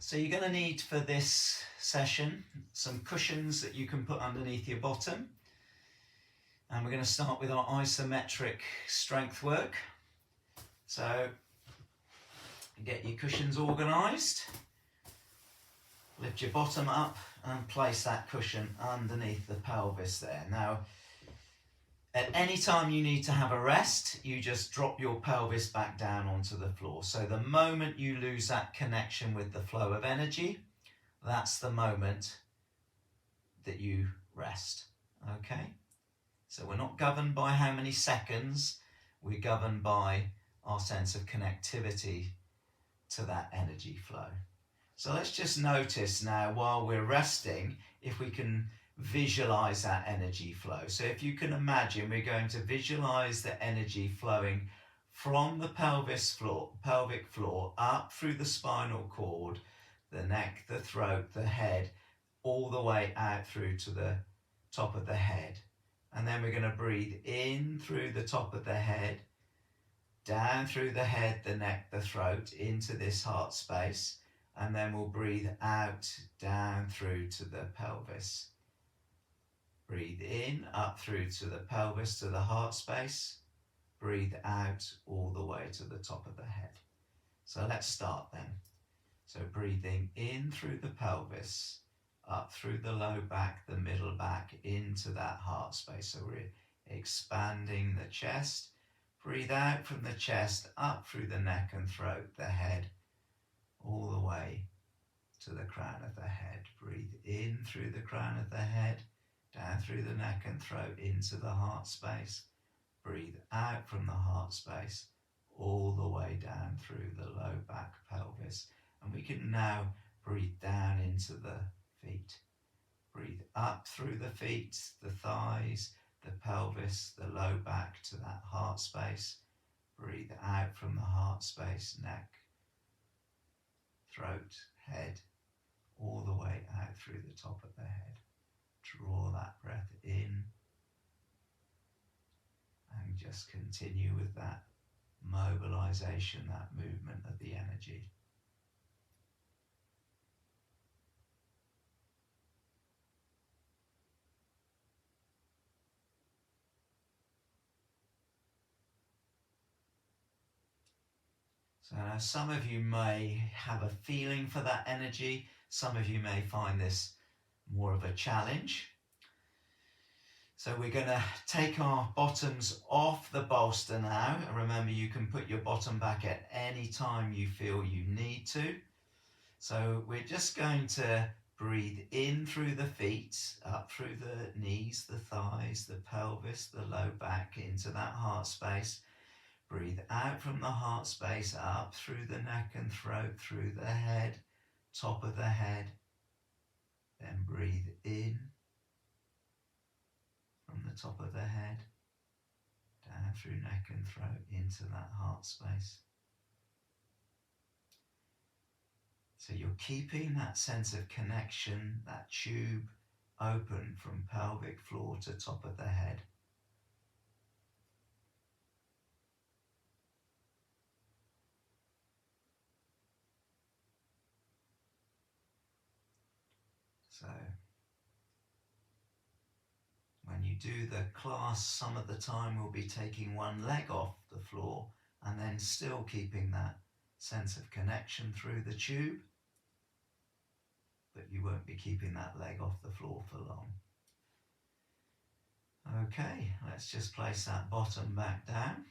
So you're going to need for this session some cushions that you can put underneath your bottom. And we're going to start with our isometric strength work. So get your cushions organised. Lift your bottom up and place that cushion underneath the pelvis there. Now, at any time you need to have a rest, you just drop your pelvis back down onto the floor. So the moment you lose that connection with the flow of energy, that's the moment that you rest. Okay? So we're not governed by how many seconds, we're governed by our sense of connectivity to that energy flow. So let's just notice now while we're resting, if we can visualize that energy flow. So if you can imagine, we're going to visualize the energy flowing from the pelvic floor up through the spinal cord, the neck, the throat, the head, all the way out through to the top of the head. And then we're going to breathe in through the top of the head, down through the head, the neck, the throat, into this heart space. And then we'll breathe out, down through to the pelvis. Breathe in, up through to the pelvis, to the heart space. Breathe out all the way to the top of the head. So let's start then. So breathing in through the pelvis, up through the low back, the middle back, into that heart space. So we're expanding the chest. Breathe out from the chest, up through the neck and throat, the head, all the way to the crown of the head. Breathe in through the crown of the head, down through the neck and throat, into the heart space. Breathe out from the heart space, all the way down through the low back pelvis. And we can now breathe down into the feet. Breathe up through the feet, the thighs, the pelvis, the low back to that heart space. Breathe out from the heart space, neck, throat, head, all the way out through the top of the head. Draw that breath in and just continue with that mobilization, that movement of the energy. So now some of you may have a feeling for that energy. Some of you may find this more of a challenge. So we're going to take our bottoms off the bolster now. And remember, you can put your bottom back at any time you feel you need to. So we're just going to breathe in through the feet, up through the knees, the thighs, the pelvis, the low back, into that heart space. Breathe out from the heart space, up through the neck and throat, through the head, top of the head. Then breathe in from the top of the head, down through neck and throat, into that heart space. So you're keeping that sense of connection, that tube open from pelvic floor to top of the head. So when you do the class, some of the time we'll be taking one leg off the floor and then still keeping that sense of connection through the tube, but you won't be keeping that leg off the floor for long. Okay, let's just place that bottom back down.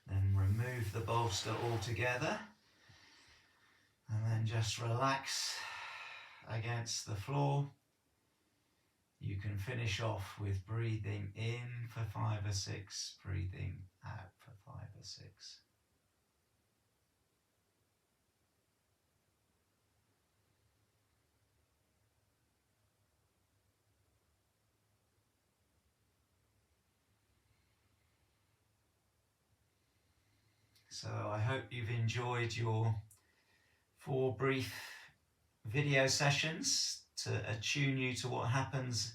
Then remove the bolster altogether and then just relax against the floor. You can finish off with breathing in for 5 or 6, breathing out for 5 or 6. So I hope you've enjoyed your 4 brief video sessions to attune you to what happens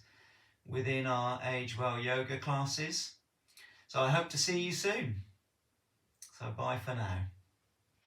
within our Age Well yoga classes. So I hope to see you soon. So bye for now.